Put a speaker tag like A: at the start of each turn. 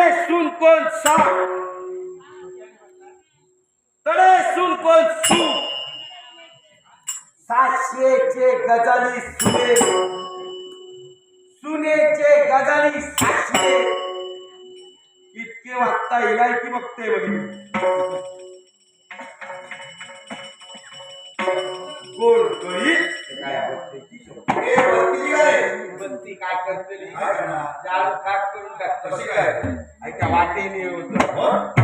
A: तडे सुन कोण सा तडे सुन कोण सू सातशेचे गजाली सुने सुनेचे गजाली सातशे इतके वागता येईल की बघते बघ गोड गळी काय बत्ती काय करते जाळ काट करून टाकतो ऐका वाटेने होत